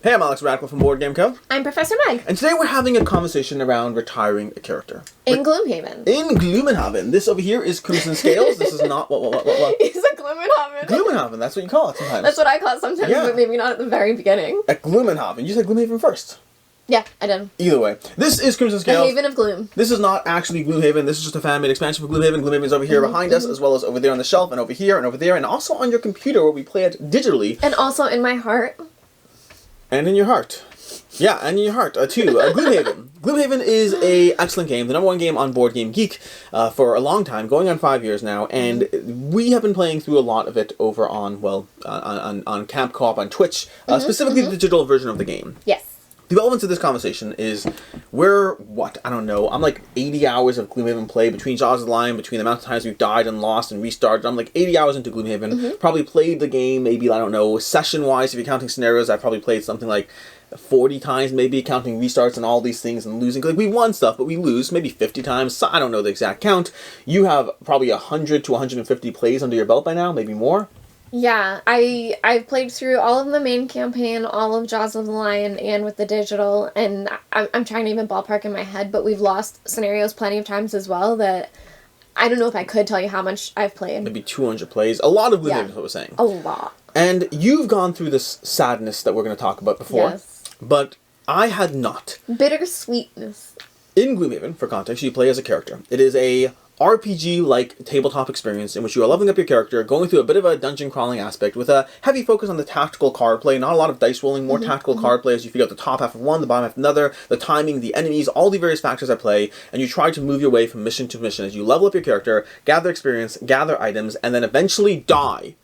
Hey, I'm Alex Radical from Board Game Co. I'm Professor Meg. And today we're having a conversation around retiring a character. In Gloomhaven. In Gloomhaven. This over here is Crimson Scales. This is not what? It's a Gloomhaven. Gloomhaven, that's what you call it sometimes. That's what I call it sometimes, Yeah. but maybe not at the very beginning. At Gloomhaven. You said Gloomhaven first. Yeah, I did. Either way. This is Crimson The Scales. Haven of Gloom. This is not actually Gloomhaven. This is just a fan-made expansion for Gloomhaven. Gloomhaven's over here behind us, as well as over there on the shelf, and over here, and over there, and also on your computer where we play it digitally. And also in my heart. And in your heart. Yeah, and in your heart, too. Gloomhaven. Gloomhaven is a excellent game, the number one game on Board Game Geek for a long time, going on 5 years now, and we have been playing through a lot of it over on, well, on Camp Co-op on Twitch, specifically the digital version of the game. Yes. The relevance of this conversation is I don't know, I'm like 80 hours of Gloomhaven play between Jaws of the Lion, between the amount of times we've died and lost and restarted. I'm like 80 hours into Gloomhaven. Probably played the game, maybe, I don't know, session-wise, if you're counting scenarios, I've probably played something like 40 times, maybe, counting restarts and all these things and losing. Like, we won stuff, but we lose maybe 50 times. So I don't know the exact count. You have probably 100 to 150 plays under your belt by now, maybe more. Yeah, I've played through all of the main campaign, all of Jaws of the Lion, and with the digital, and I'm trying to even ballpark in my head, but we've lost scenarios plenty of times as well that I don't know if I could tell you how much I've played. Maybe 200 plays. A lot of Gloomhaven is what we're saying. A lot. And you've gone through this sadness that we're going to talk about before. Yes. But I had not. Bittersweetness. In Gloomhaven, for context, you play as a character. It is a RPG-like tabletop experience in which you are leveling up your character, going through a bit of a dungeon crawling aspect with a heavy focus on the tactical card play, not a lot of dice rolling, more tactical card play as you figure out the top half of one, the bottom half of another, the timing, the enemies, all the various factors at play, and you try to move your way from mission to mission as you level up your character, gather experience, gather items, and then eventually die.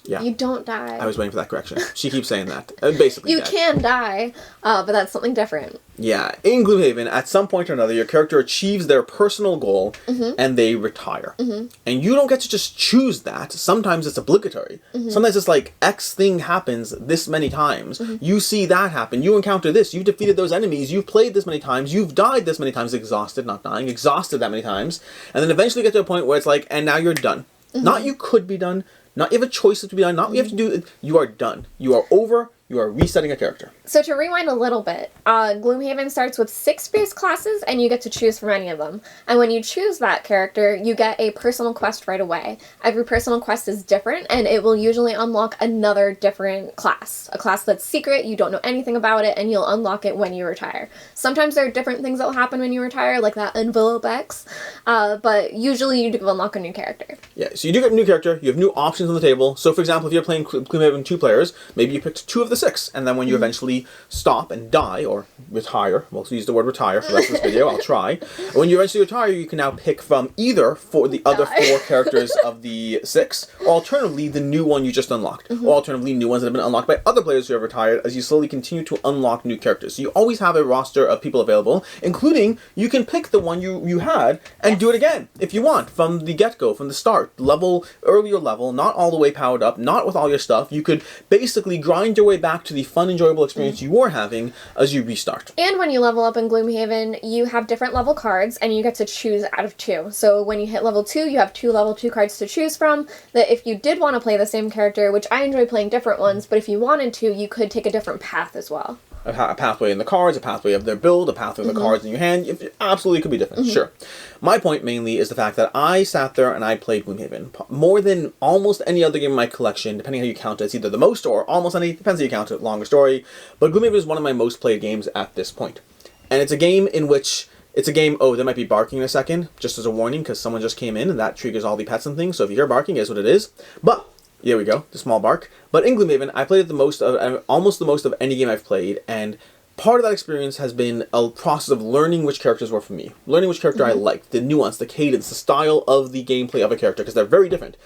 Yeah. You don't die. I was waiting for that correction. She keeps saying that. Basically, You can die, but that's something different. Yeah. In Gloomhaven, at some point or another, your character achieves their personal goal, and they retire. And you don't get to just choose that. Sometimes it's obligatory. Sometimes it's like, X thing happens this many times. You see that happen. You encounter this. You've defeated those enemies. You've played this many times. You've died this many times. Exhausted, not dying. Exhausted that many times. And then eventually get to a point where it's like, and now you're done. Not you could be done. Not you have a choice to be done. Not what you have to do. You are done. You are over. You are resetting a character. So to rewind a little bit, Gloomhaven starts with 6 base classes, and you get to choose from any of them. And when you choose that character, you get a personal quest right away. Every personal quest is different, and it will usually unlock another different class. A class that's secret, you don't know anything about it, and you'll unlock it when you retire. Sometimes there are different things that will happen when you retire, like that envelope X, but usually you do unlock a new character. Yeah, so you do get a new character. You have new options on the table. So, for example, if you're playing Gloomhaven 2 players, maybe you picked 2 of the 6, and then when you eventually stop and die, or retire, we'll use the word retire for the rest of this video, I'll try. When you eventually retire, you can now pick from either for the other 4 characters of the 6, or alternatively, the new one you just unlocked, or alternatively, new ones that have been unlocked by other players who have retired as you slowly continue to unlock new characters. So you always have a roster of people available, including you can pick the one you had and do it again, if you want, from the get-go, from the start, earlier level, not all the way powered up, not with all your stuff. You could basically grind your way back to the fun, enjoyable experience you were having as you restart. And when you level up in Gloomhaven, you have different level cards, and you get to choose out of 2. So when you hit level 2, you have 2 level 2 cards to choose from, that if you did want to play the same character, which I enjoy playing different ones, but if you wanted to, you could take a different path as well. A pathway in the cards, a pathway of their build, a pathway of the cards in your hand. It absolutely could be different, sure. My point mainly is the fact that I sat there and I played Gloomhaven more than almost any other game in my collection, depending how you count it. It's either the most or almost any, depends how you count it, longer story. But Gloomhaven is one of my most played games at this point. And it's a game in which, oh, there might be barking in a second, just as a warning, because someone just came in and that triggers all the pets and things. So if you hear barking, is what it is. But there we go, the small bark. But in Gloomhaven, I played it almost the most of any game I've played, and part of that experience has been a process of learning which characters were for me, learning which character I liked, the nuance, the cadence, the style of the gameplay of a character, because they're very different.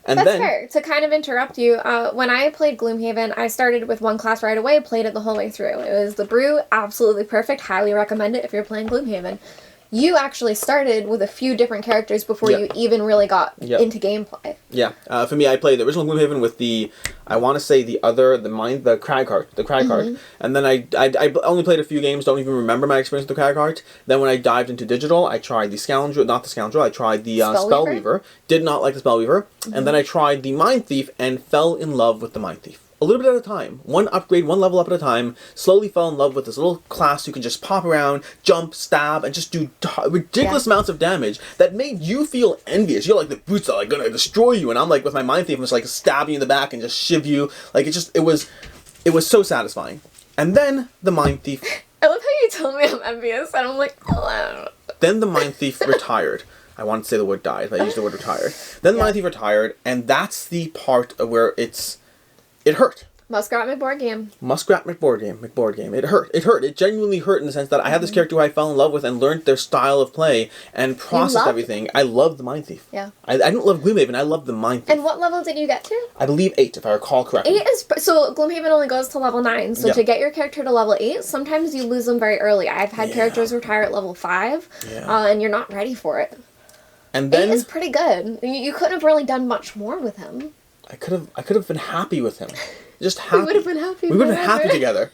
And That's then, fair. To kind of interrupt you, when I played Gloomhaven, I started with one class right away, played it the whole way through. It was the Brew, absolutely perfect, highly recommend it if you're playing Gloomhaven. You actually started with a few different characters before you even really got into gameplay. Yeah. For me, I played the original Gloomhaven with the, I want to say the Crag Heart. And then I only played a few games, don't even remember my experience with the Crag Heart. Then when I dived into digital, I tried the I tried the Spellweaver. Did not like the Spellweaver. And then I tried the Mind Thief and fell in love with the Mind Thief. a little bit at a time. One upgrade, one level up at a time. Slowly fell in love with this little class who can just pop around, jump, stab, and just do ridiculous amounts of damage that made you feel envious. You're like, the brutes are like gonna destroy you, and I'm like with my Mind Thief, I'm just like stab you in the back and just shiv you. Like it was so satisfying. And then the Mind Thief. I love how you told me I'm envious, and I'm like, oh. Then the Mind Thief retired. I wanted to say the word died, but I used the word retired. Then the Mind Thief retired, and that's the part where it hurt. Muskrat McBoard game. Muskrat McBoard game. It hurt. It genuinely hurt in the sense that I had this character who I fell in love with and learned their style of play and processed everything. I loved the Mind Thief. Yeah. I didn't love Gloomhaven. I loved the Mind Thief. And what level did you get to? I believe 8, if I recall correctly. 8 is... So Gloomhaven only goes to level 9. So to get your character to level 8, sometimes you lose them very early. I've had characters retire at level 5, and you're not ready for it. And then 8 is pretty good. You couldn't have really done much more with him. I could have been happy with him. Just happy. We would have been happy. We would have been happy together.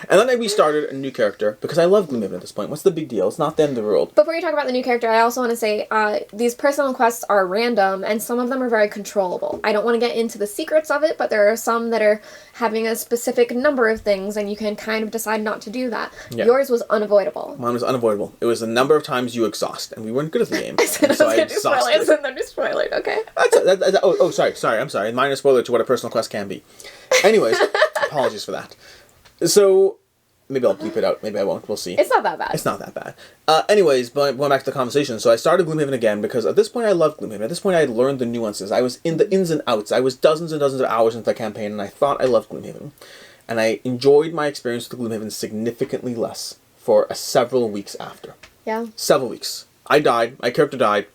And then I restarted a new character because I love Gloomhaven at this point. What's the big deal? It's not the end of the world. Before you talk about the new character, I also want to say these personal quests are random, and some of them are very controllable. I don't want to get into the secrets of it, but there are some that are having a specific number of things, and you can kind of decide not to do that. Yeah. Yours was unavoidable. Mine was unavoidable. It was the number of times you exhaust, and we weren't good at the game. I said I was going to do spoilers, and then do spoilers. Okay. Sorry. I'm sorry. Minor spoiler to what a personal quest can be. Anyways, apologies for that. So, maybe I'll bleep it out. Maybe I won't. We'll see. It's not that bad. It's not that bad. Anyways, but going back to the conversation. So I started Gloomhaven again because at this point I loved Gloomhaven. At this point I had learned the nuances. I was in the ins and outs. I was dozens and dozens of hours into the campaign, and I thought I loved Gloomhaven. And I enjoyed my experience with Gloomhaven significantly less for several weeks after. Yeah. Several weeks. I died. My character died.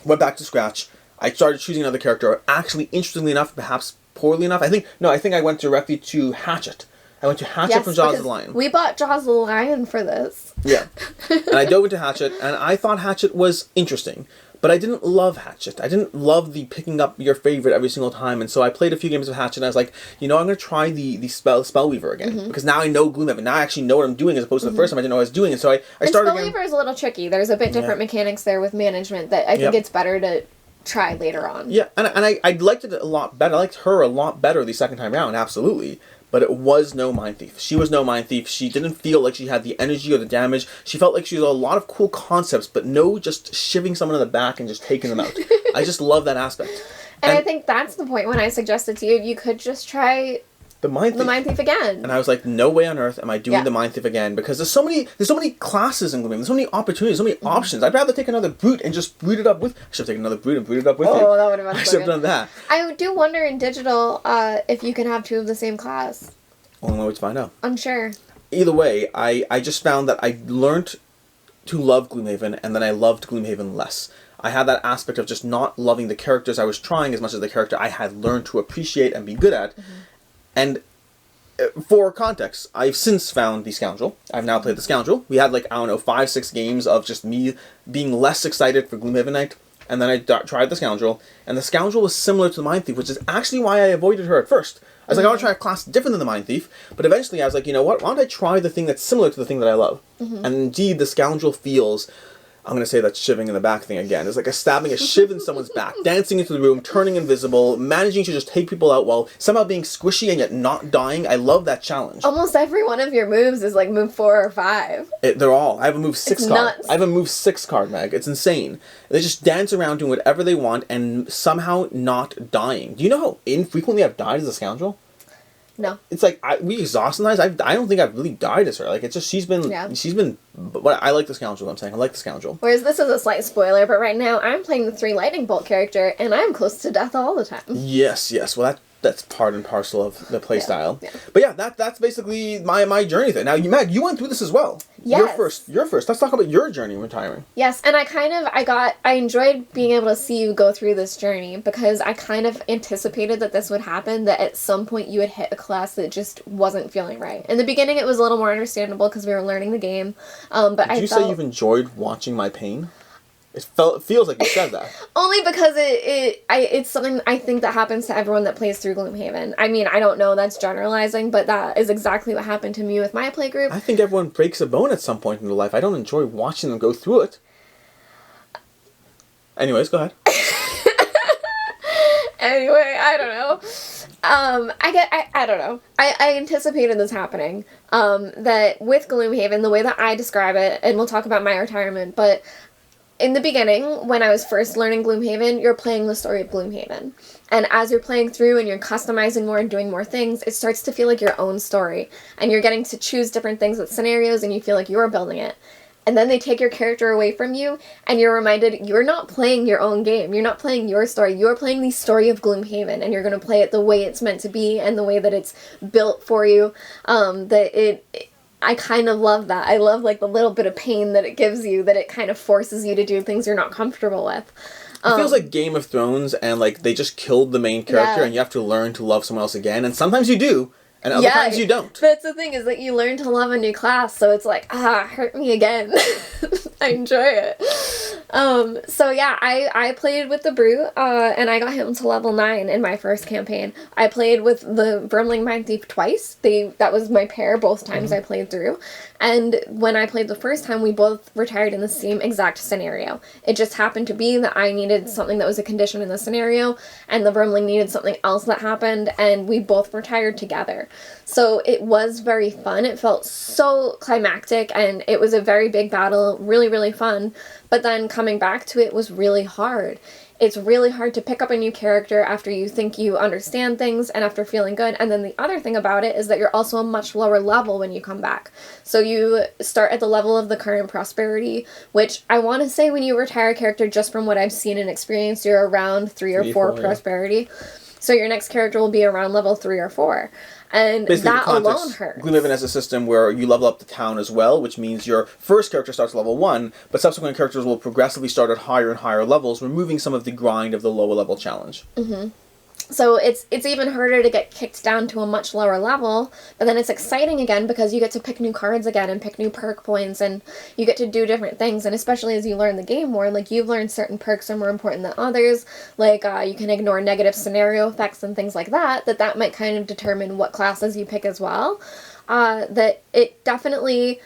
Went back to scratch. I started choosing another character. Actually, interestingly enough, perhaps poorly enough, I think I went directly to Hatchet. I went to Hatchet from Jaws of the Lion. We bought Jaws of the Lion for this. Yeah. And I dove into Hatchet, and I thought Hatchet was interesting. But I didn't love Hatchet. I didn't love the picking up your favorite every single time, and so I played a few games of Hatchet, and I was like, I'm going to try the Spellweaver again. Because now I know Gloomhaven. Now I actually know what I'm doing, as opposed to the first time I didn't know what I was doing. And so I started again. Spellweaver is a little tricky. There's a bit different mechanics there with management that I think it's better to try later on. Yeah, and I liked it a lot better. I liked her a lot better the second time around, absolutely. But it was no Mind Thief. She was no Mind Thief. She didn't feel like she had the energy or the damage. She felt like she was a lot of cool concepts, but no just shivving someone in the back and just taking them out. I just love that aspect. And I think that's the point when I suggested to you, you could just try the Mind Thief again. And I was like, no way on earth am I doing the Mind Thief again, because there's so many classes in Gloomhaven, there's so many opportunities, so many options. I'd rather take another brute and just breed it up with. I should have taken another brute and breed it up with you. Oh, that would have been I should have done that. I do wonder in digital if you can have 2 of the same class. Only way to find out. I'm sure. Either way, I just found that I learned to love Gloomhaven, and then I loved Gloomhaven less. I had that aspect of just not loving the characters I was trying as much as the character I had learned to appreciate and be good at. And for context, I've since found the Scoundrel. I've now played the Scoundrel. We had 5-6 games of just me being less excited for Gloomhaven Night. And then I tried the Scoundrel. And the Scoundrel was similar to the Mind Thief, which is actually why I avoided her at first. I was like, I want to try a class different than the Mind Thief. But eventually I was like, you know what? Why don't I try the thing that's similar to the thing that I love? And indeed, the Scoundrel feels... I'm going to say that shivving in the back thing again. It's like stabbing a shiv in someone's back, dancing into the room, turning invisible, managing to just take people out while somehow being squishy and yet not dying. I love that challenge. Almost every one of your moves is move 4 or 5. They're all. I have a move 6 card. Nuts. I have a move 6 card, Meg. It's insane. They just dance around doing whatever they want and somehow not dying. Do you know how infrequently I've died as a Scoundrel? No. It's like, we exhaust sometimes. I don't think I've really died as her. It's just, she's been, but I like the Scoundrel, I'm saying. I like the Scoundrel. Whereas this is a slight spoiler, but right now I'm playing the 3 Lightning Bolt character, and I'm close to death all the time. Yes. Well, that's part and parcel of the playstyle. Yeah. But yeah, that's basically my journey thing. Now, Meg, you went through this as well. Yes. You're first. Let's talk about your journey in retiring. Yes, and I enjoyed being able to see you go through this journey, because I kind of anticipated that this would happen, that at some point you would hit a class that just wasn't feeling right. In the beginning it was a little more understandable because we were learning the game, but Did you say you've enjoyed watching my pain? It feels like you said that. Only because it's something I think that happens to everyone that plays through Gloomhaven. I mean, I don't know, that's generalizing, but that is exactly what happened to me with my playgroup. I think everyone breaks a bone at some point in their life. I don't enjoy watching them go through it. Anyways, go ahead. Anyway, I don't know. I don't know. I anticipated this happening. That with Gloomhaven, the way that I describe it, and we'll talk about my retirement, but in the beginning, when I was first learning Gloomhaven, you're playing the story of Gloomhaven. And as you're playing through and you're customizing more and doing more things, it starts to feel like your own story. And you're getting to choose different things with scenarios and you feel like you're building it. And then they take your character away from you and you're reminded you're not playing your own game. You're not playing your story. You're playing the story of Gloomhaven and you're going to play it the way it's meant to be and the way that it's built for you. I kind of love that. I love like the little bit of pain that it gives you, that it kind of forces you to do things you're not comfortable with. It feels like Game of Thrones and like they just killed the main character Yeah. and you have to learn to love someone else again. And sometimes you do, and other times you don't. That's the thing, is that you learn to love a new class, so it's like, hurt me again. I enjoy it. So yeah, I played with the Brute, and I got him to level 9 in my first campaign. I played with the Vermling Mind Thief twice. That was my pair both times I played through. And when I played the first time, we both retired in the same exact scenario. It just happened to be that I needed something that was a condition in the scenario, and the Vermling needed something else that happened, and we both retired together. So it was very fun. It felt so climactic, and it was a very big battle, really, really fun. But then coming back to it was really hard. It's really hard to pick up a new character after you think you understand things and after feeling good. And then the other thing about it is that you're also a much lower level when you come back. So you start at the level of the current prosperity, which I want to say when you retire a character, just from what I've seen and experienced, you're around 3 or 4 prosperity. Yeah. So your next character will be around level 3 or 4. And basically, that alone hurts. Gloomhaven has a system where you level up the town as well, which means your first character starts level 1, but subsequent characters will progressively start at higher and higher levels, removing some of the grind of the lower level challenge. Mm-hmm. So it's even harder to get kicked down to a much lower level, but then it's exciting again because you get to pick new cards again and pick new perk points, and you get to do different things. And especially as you learn the game more, like you've learned certain perks are more important than others, like you can ignore negative scenario effects and things like that might kind of determine what classes you pick as well. That it definitely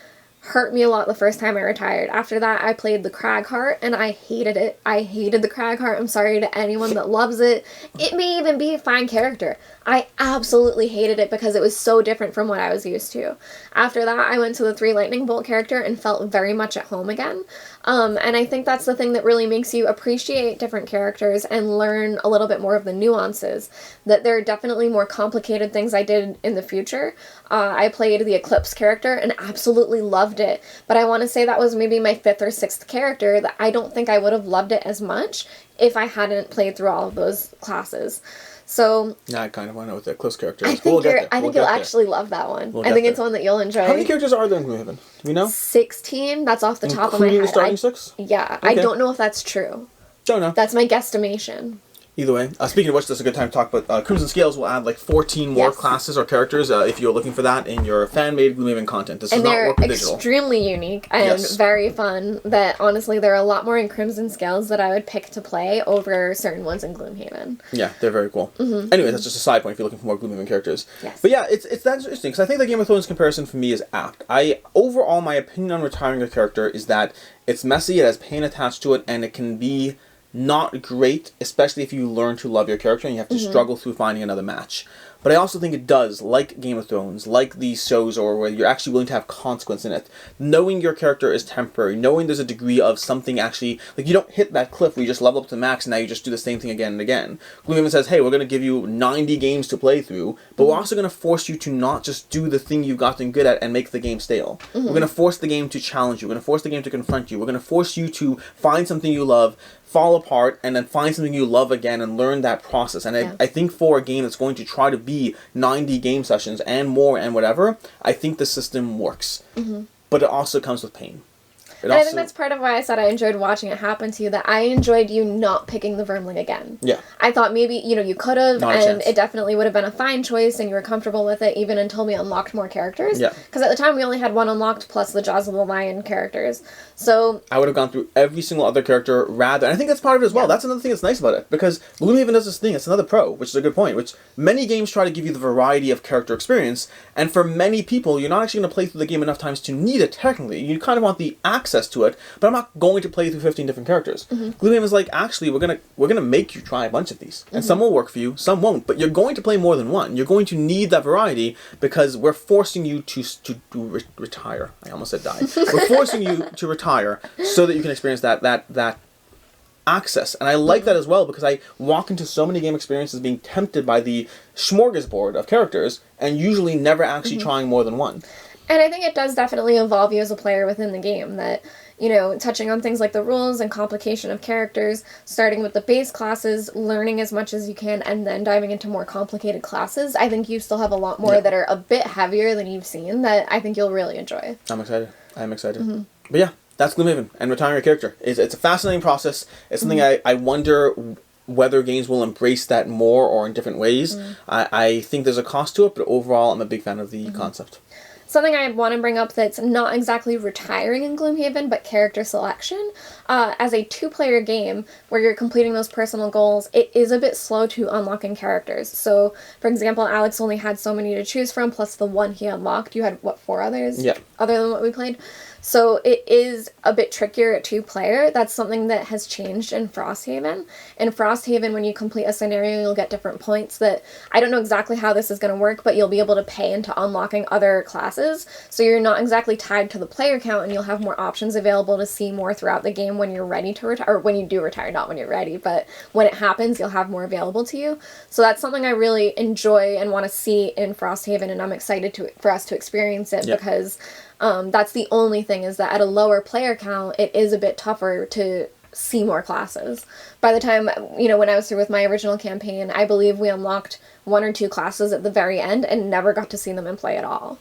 hurt me a lot the first time I retired. After that, I played the Cragheart, and I hated it. I hated the Cragheart. I'm sorry to anyone that loves it. It may even be a fine character. I absolutely hated it because it was so different from what I was used to. After that, I went to the 3 Lightning Bolt character and felt very much at home again. And I think that's the thing that really makes you appreciate different characters and learn a little bit more of the nuances. That there are definitely more complicated things I did in the future. I played the Eclipse character and absolutely loved it. But I want to say that was maybe my 5th or 6th character, that I don't think I would have loved it as much if I hadn't played through all of those classes. So yeah, I kind of want to know what the Eclipse character is. I think you'll actually love that one. I think it's one that you'll enjoy. How many characters are there in Gloomhaven? Do we know? 16. That's off the top of my head. Including the starting 6? Yeah, okay. I don't know if that's true. Don't know. That's my guesstimation. Either way, speaking of which, this is a good time to talk about Crimson Scales will add like 14 more classes or characters if you're looking for that in your fan-made Gloomhaven content. This does not work with digital. And they're extremely unique and very fun. That honestly, there are a lot more in Crimson Scales that I would pick to play over certain ones in Gloomhaven. Yeah, they're very cool. Mm-hmm. Anyway, that's just a side point if you're looking for more Gloomhaven characters. Yes. But yeah, it's that interesting because I think the Game of Thrones comparison for me is apt. Overall, my opinion on retiring a character is that it's messy, it has pain attached to it, and it can be not great, especially if you learn to love your character and you have to struggle through finding another match. But I also think it does, like Game of Thrones, like these shows or where you're actually willing to have consequence in it. Knowing your character is temporary, knowing there's a degree of something actually, like you don't hit that cliff where you just level up to max and now you just do the same thing again and again. Gloomhaven says, hey, we're going to give you 90 games to play through, but we're also going to force you to not just do the thing you've gotten good at and make the game stale. We're going to force the game to challenge you. We're going to force the game to confront you. We're going to force you to find something you love, fall apart, and then find something you love again and learn that process. And I think for a game that's going to try to be 90 game sessions and more and whatever, I think the system works. Mm-hmm. But it also comes with pain. I think that's part of why I said I enjoyed watching it happen to you, that I enjoyed you not picking the Vermling again. Yeah. I thought maybe, you could have, and it definitely would have been a fine choice, and you were comfortable with it even until we unlocked more characters. Yeah. Because at the time we only had 1 unlocked plus the Jaws of the Lion characters. So I would have gone through every single other character rather, and I think that's part of it as well. That's another thing that's nice about it, because Gloomhaven does this thing, it's another pro, which is a good point, which many games try to give you the variety of character experience, and for many people, you're not actually going to play through the game enough times to need it technically. You kind of want the access access to it, but I'm not going to play through 15 different characters. Gloomhaven is like, actually, we're gonna make you try a bunch of these, and some will work for you, some won't. But you're going to play more than one. You're going to need that variety because we're forcing you to retire. I almost said die. We're forcing you to retire so that you can experience that access. And I like that as well, because I walk into so many game experiences being tempted by the smorgasbord of characters and usually never actually trying more than one. And I think it does definitely involve you as a player within the game, that, you know, touching on things like the rules and complication of characters, starting with the base classes, learning as much as you can, and then diving into more complicated classes. I think you still have a lot more that are a bit heavier than you've seen that I think you'll really enjoy. I'm excited. But yeah, that's Gloomhaven, and retiring a character. It's a fascinating process. It's something I wonder whether games will embrace that more or in different ways. I think there's a cost to it, but overall I'm a big fan of the concept. Something I want to bring up that's not exactly retiring in Gloomhaven, but character selection. As a 2-player game where you're completing those personal goals, it is a bit slow to unlocking characters. So, for example, Alex only had so many to choose from, plus the one he unlocked. You had, 4 others? Yeah. Other than what we played? So it is a bit trickier at 2-player. That's something that has changed in Frosthaven. In Frosthaven, when you complete a scenario, you'll get different points that, I don't know exactly how this is going to work, but you'll be able to pay into unlocking other classes. So you're not exactly tied to the player count, and you'll have more options available to see more throughout the game when you're ready to retire, or when you do retire, not when you're ready, but when it happens, you'll have more available to you. So that's something I really enjoy and want to see in Frosthaven, and I'm excited for us to experience it because that's the only thing, is that at a lower player count, it is a bit tougher to see more classes. By the time, you know, when I was through with my original campaign, I believe we unlocked 1 or 2 classes at the very end and never got to see them in play at all.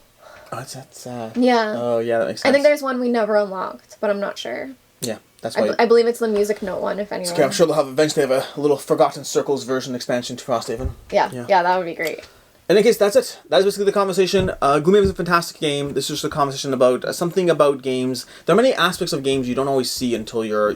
Oh, that's Yeah. Oh, yeah, that makes sense. I think there's one we never unlocked, but I'm not sure. Yeah, that's why. I believe it's the music note one, if anyone. Okay, I'm sure they'll eventually have a little Forgotten Circles version expansion to Frosthaven. Yeah, that would be great. In any case, that's it. That is basically the conversation. Gloomhaven is a fantastic game. This is just a conversation about something about games. There are many aspects of games you don't always see until you're,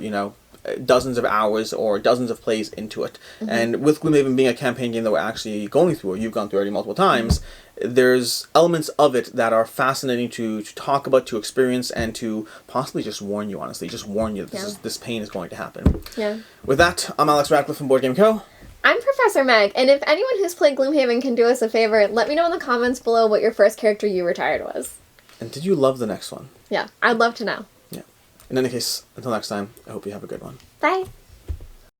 dozens of hours or dozens of plays into it. And with Gloomhaven being a campaign game that we're actually going through, or you've gone through already multiple times, there's elements of it that are fascinating to talk about, to experience, and to possibly just warn you, honestly. Just warn you that this pain is going to happen. Yeah. With that, I'm Alex Radcliffe from Board Game Co. I'm Professor Meg, and if anyone who's played Gloomhaven can do us a favor, let me know in the comments below what your first character you retired was. And did you love the next one? Yeah, I'd love to know. Yeah. In any case, until next time, I hope you have a good one. Bye.